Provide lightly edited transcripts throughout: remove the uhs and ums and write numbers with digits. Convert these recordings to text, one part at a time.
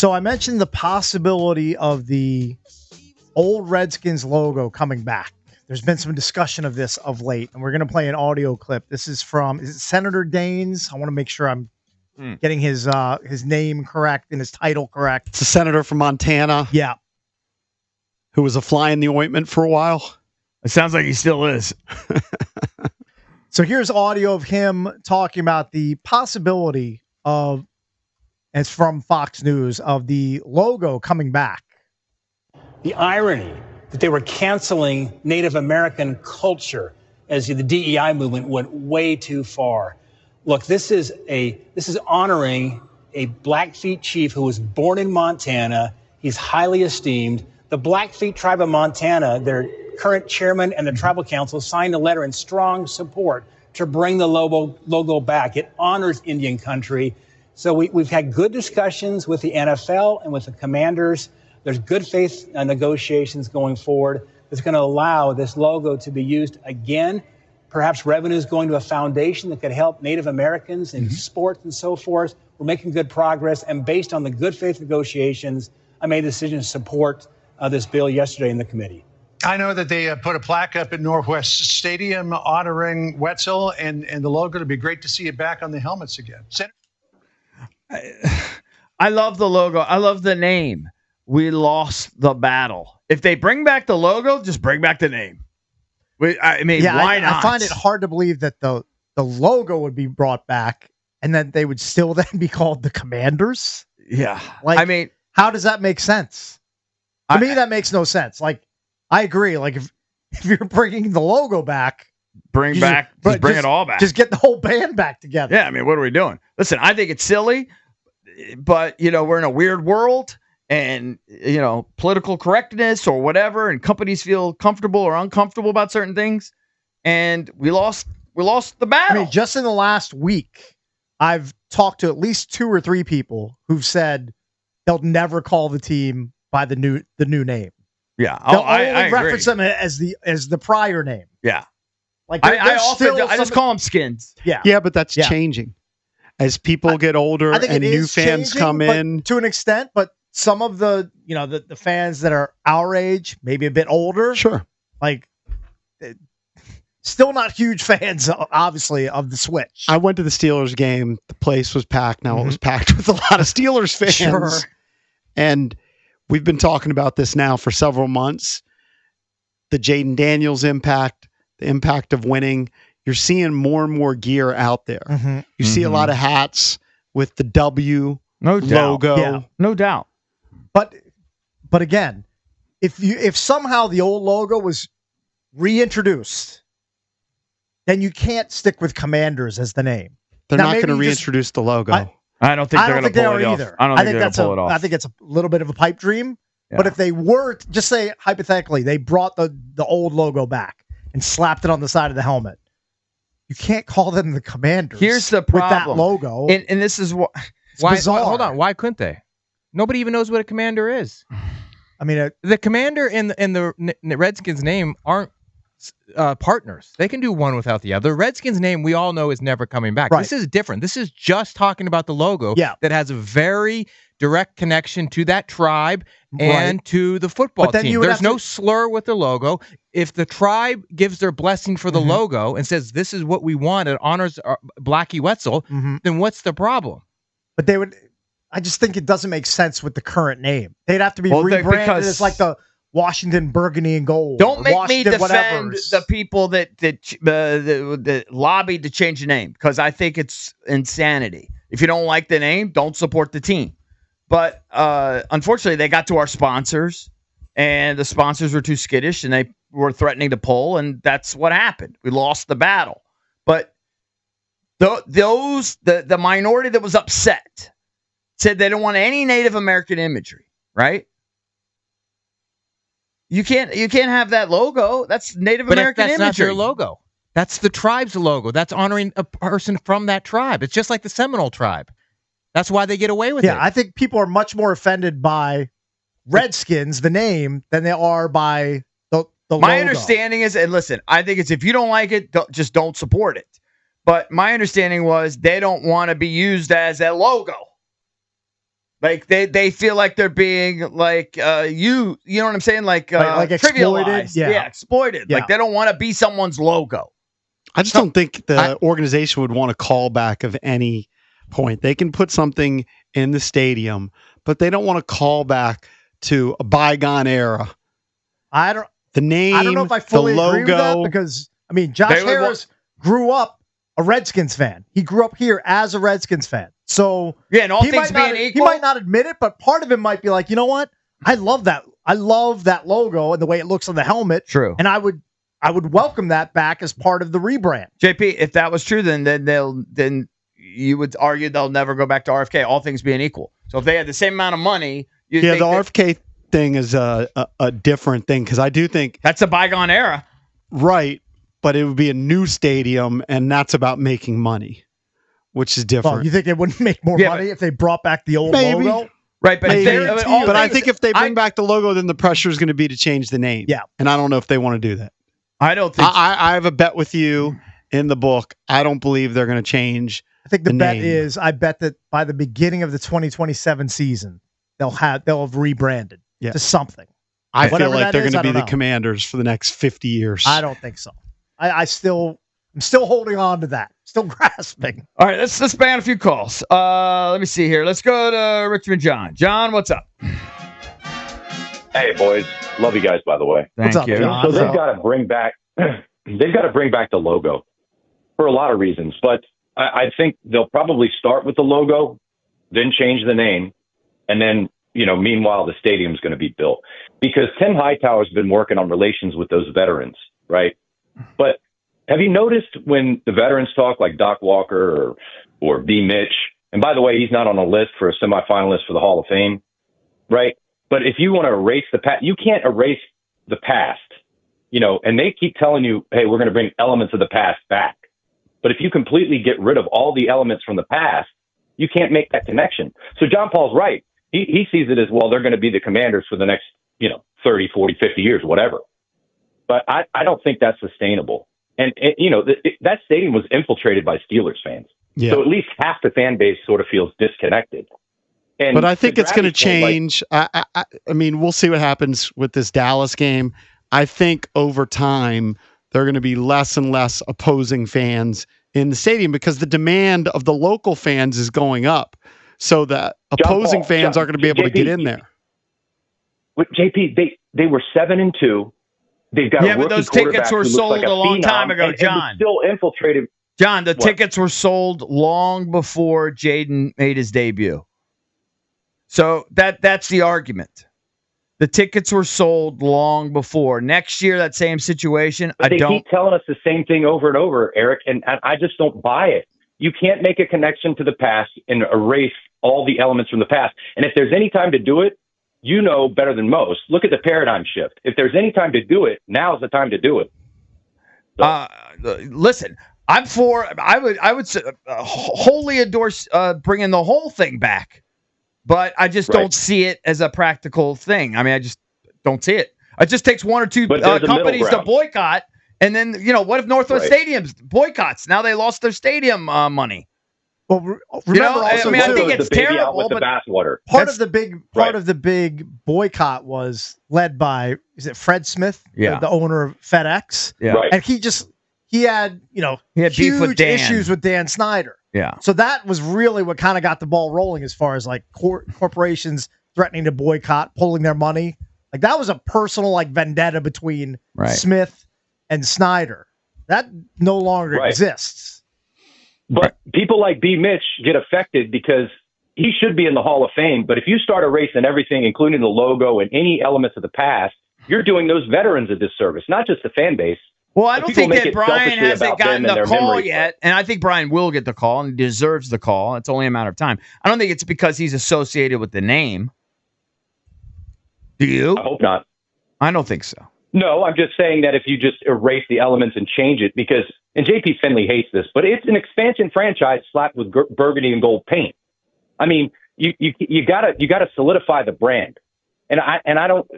So I mentioned the possibility of the old Redskins logo coming back. There's been some discussion of this of late, and we're going to play an audio clip. This is from Senator Daines. I want to make sure I'm getting his name correct and his title correct. It's a senator from Montana. Yeah. Who was a fly in the ointment for a while. It sounds like he still is. So here's audio of him talking about the possibility of, and it's from Fox News, of the logo coming back. The irony that they were canceling Native American culture as the DEI movement went way too far. Look, this is honoring a Blackfeet chief who was born in Montana. He's highly esteemed. The Blackfeet tribe of Montana, their current chairman and the tribal council signed a letter in strong support to bring the logo back. It honors Indian country. So we've had good discussions with the NFL and with the Commanders. There's good faith negotiations going forward that's going to allow this logo to be used again. Perhaps revenues going to a foundation that could help Native Americans in sports and so forth. We're making good progress. And based on the good faith negotiations, I made the decision to support this bill yesterday in the committee. I know that they put a plaque up at Northwest Stadium honoring Wetzel and the logo. It'd be great to see it back on the helmets again. I love the logo. I love the name. We lost the battle. If they bring back the logo, just bring back the name. I mean, why not? I find it hard to believe that the logo would be brought back and that they would still then be called the Commanders. Yeah. Like, I mean, how does that make sense? To me, that makes no sense. Like, I agree. Like, if you're bringing the logo back, bring it all back. Just get the whole band back together. Yeah, I mean, what are we doing? Listen, I think it's silly, but, we're in a weird world. And, political correctness or whatever, and companies feel comfortable or uncomfortable about certain things. And we lost the battle. I mean, just in the last week, I've talked to at least 2 or 3 people who've said they'll never call the team by the new name. Yeah. They'll only reference them as the prior name. Yeah. Like I just call them Skins. Yeah. Yeah, but that's changing. As people get older and new fans come in. To an extent, but some of the fans that are our age, maybe a bit older, sure, like still not huge fans, obviously, of the switch. I went to the Steelers game. The place was packed. Now it was packed with a lot of Steelers fans. Sure. And we've been talking about this now for several months. The Jaden Daniels impact, the impact of winning. You're seeing more and more gear out there. You see a lot of hats with the W logo. Yeah, no doubt. But again, if somehow the old logo was reintroduced, then you can't stick with Commanders as the name. They're not going to reintroduce the logo. I don't think they're going to pull it off. I think that's pull it off. I think it's a little bit of a pipe dream. Yeah. But if they were, just say hypothetically, they brought the old logo back and slapped it on the side of the helmet, you can't call them the Commanders. Here's the problem with that logo. And this is what. Why? Hold on. Why couldn't they? Nobody even knows what a commander is. I mean, the commander and the Redskins name aren't partners. They can do one without the other. The Redskins name we all know is never coming back. Right. This is different. This is just talking about the logo that has a very direct connection to that tribe and to the football team. There's no slur with the logo. If the tribe gives their blessing for the logo and says this is what we want, it honors Blackie Wetzel, then what's the problem? But they would. I just think it doesn't make sense with the current name. They'd have to be rebranded as like the Washington Burgundy and Gold. Don't make me defend the people that lobbied to change the name, because I think it's insanity. If you don't like the name, don't support the team. But unfortunately, they got to our sponsors, and the sponsors were too skittish, and they were threatening to pull, and that's what happened. We lost the battle. But the minority that was upset said they don't want any Native American imagery, right? You can't have that logo. That's Native American imagery. That's not their logo. That's the tribe's logo. That's honoring a person from that tribe. It's just like the Seminole tribe. That's why they get away with it. Yeah, I think people are much more offended by Redskins, the name, than they are by the logo. My understanding is, and listen, I think it's if you don't like it, just don't support it. But my understanding was they don't want to be used as a logo. Like they feel like they're being like you know what I'm saying? Like exploited. trivialized. Yeah, exploited. Yeah. Like they don't want to be someone's logo. I just don't think the organization would want a callback of any point. They can put something in the stadium, but they don't want to call back to a bygone era. The name, I don't know if I fully the logo, agree with that because I mean Josh Harris grew up a Redskins fan. He grew up here as a Redskins fan. So yeah, and all things being equal, he might not admit it, but part of him might be like, you know what? I love that. I love that logo and the way it looks on the helmet. True. And I would welcome that back as part of the rebrand. JP, if that was true, then you would argue they'll never go back to RFK. All things being equal. So if they had the same amount of money, the RFK thing is a different thing because I do think that's a bygone era, right? But it would be a new stadium, and that's about making money, which is different. Well, you think they wouldn't make more money if they brought back the old logo? Right, but I think if they bring back the logo, then the pressure is going to be to change the name. Yeah, and I don't know if they want to do that. I don't think. I have a bet with you in the book. I don't believe they're going to change. I think the bet is I bet that by the beginning of the 2027 season, they'll have rebranded to something. I feel like they're going to be the Commanders for the next 50 years. I don't think so. I'm still holding on to that. Still grasping. All right, let's ban a few calls. Let me see here. Let's go to Richmond John. John, what's up? Hey boys, love you guys by the way. Thank you. So they've got to bring back the logo for a lot of reasons, but I think they'll probably start with the logo, then change the name, and then meanwhile the stadium's going to be built because Tim Hightower's been working on relations with those veterans, right? But have you noticed when the veterans talk like Doc Walker or B. Mitch, and by the way, he's not on a list for a semifinalist for the Hall of Fame, right? But if you want to erase the past, you can't erase the past, and they keep telling you, hey, we're going to bring elements of the past back. But if you completely get rid of all the elements from the past, you can't make that connection. So John Paul's right. He sees it as, well, they're going to be the Commanders for the next, 30, 40, 50 years, whatever. But I don't think that's sustainable. And that stadium was infiltrated by Steelers fans. Yeah. So at least half the fan base sort of feels disconnected. But I think it's going to change. I mean, we'll see what happens with this Dallas game. I think over time, there are going to be less and less opposing fans in the stadium because the demand of the local fans is going up. So that opposing fans aren't going to be able to get in there. With JP, they were 7-2. They've got but those tickets were sold a long time ago, John. Still infiltrated. John, the tickets were sold long before Jaden made his debut. So that's the argument. The tickets were sold long before. Next year, that same situation. But they keep telling us the same thing over and over, Eric, and I just don't buy it. You can't make a connection to the past and erase all the elements from the past. And if there's any time to do it, better than most. Look at the paradigm shift. If there's any time to do it, now's the time to do it. So. Listen, I'm for. I would wholly endorse bringing the whole thing back, but I just don't see it as a practical thing. I mean, I just don't see it. It just takes one or two companies to boycott, and then what if Northwest Stadium's boycotts? Now they lost their stadium money. Well, remember also, I think it's terrible. But part of the big boycott was led by Fred Smith, the owner of FedEx, and he had huge beef with Dan. Issues with Dan Snyder. Yeah, so that was really what kind of got the ball rolling as far as like corporations threatening to boycott, pulling their money. Like that was a personal vendetta between Smith and Snyder. That no longer exists. But people like B. Mitch get affected because he should be in the Hall of Fame. But if you start erasing everything, including the logo and any elements of the past, you're doing those veterans a disservice, not just the fan base. Well, I don't think that Brian hasn't gotten the call yet. And I think Brian will get the call and he deserves the call. It's only a matter of time. I don't think it's because he's associated with the name. Do you? I hope not. I don't think so. No, I'm just saying that if you just erase the elements and change it, because, and JP Finley hates this, but it's an expansion franchise slapped with burgundy and gold paint. I mean, you gotta solidify the brand, and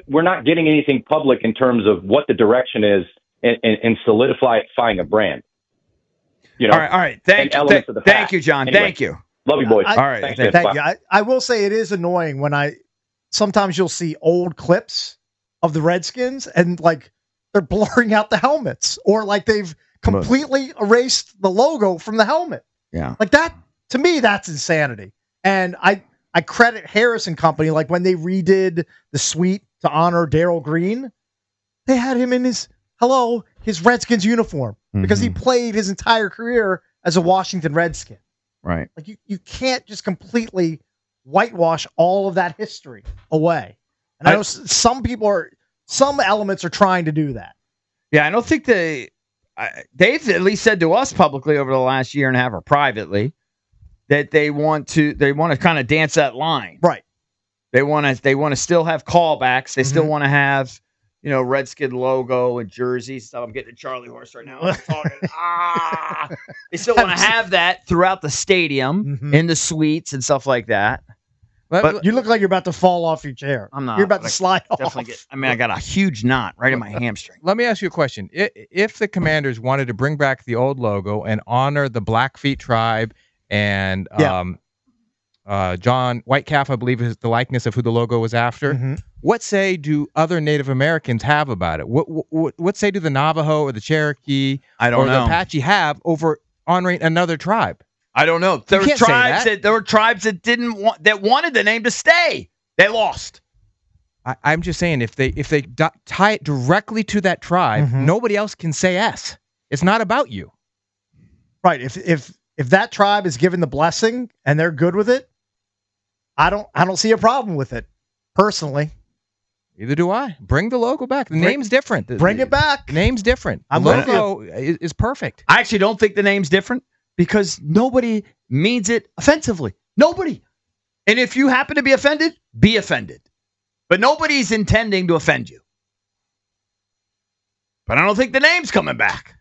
we're not getting anything public in terms of what the direction is in solidifying a brand. All right. Thank you, John. Anyway. Thank you. Love you, boys. All right. Thanks, Thank you. I will say it is annoying when sometimes you'll see old clips of the Redskins and like they're blurring out the helmets or like they've completely erased the logo from the helmet. Yeah. Like that, to me, that's insanity. And I credit Harris and Company, like when they redid the suite to honor Darryl Green, they had him in his Redskins uniform because he played his entire career as a Washington Redskin. Right. Like you can't just completely whitewash all of that history away. And I know some elements are trying to do that. Yeah, I don't think they've at least said to us publicly over the last year and a half or privately that they want to kind of dance that line. Right. They want to still have callbacks. They still want to have, Redskin logo and jerseys. So I'm getting a Charlie horse right now. I'm talking. They still want to have that throughout the stadium in the suites and stuff like that. But you look like you're about to fall off your chair. I'm not. You're about to slide off. Definitely I got a huge knot right in my hamstring. Let me ask you a question. If the Commanders wanted to bring back the old logo and honor the Blackfeet tribe and John Whitecalf, I believe, is the likeness of who the logo was after, what say do other Native Americans have about it? What say do the Navajo or the Cherokee or the Apache have over honoring another tribe? I don't know. There were tribes that wanted the name to stay. They lost. I'm just saying if they tie it directly to that tribe, nobody else can say S. It's not about you. Right. If that tribe is given the blessing and they're good with it, I don't see a problem with it personally. Neither do I. Bring the logo back. The name's different. Bring it back. Name's different. The logo is perfect. I actually don't think the name's different. Because nobody means it offensively. Nobody. And if you happen to be offended, be offended. But nobody's intending to offend you. But I don't think the name's coming back.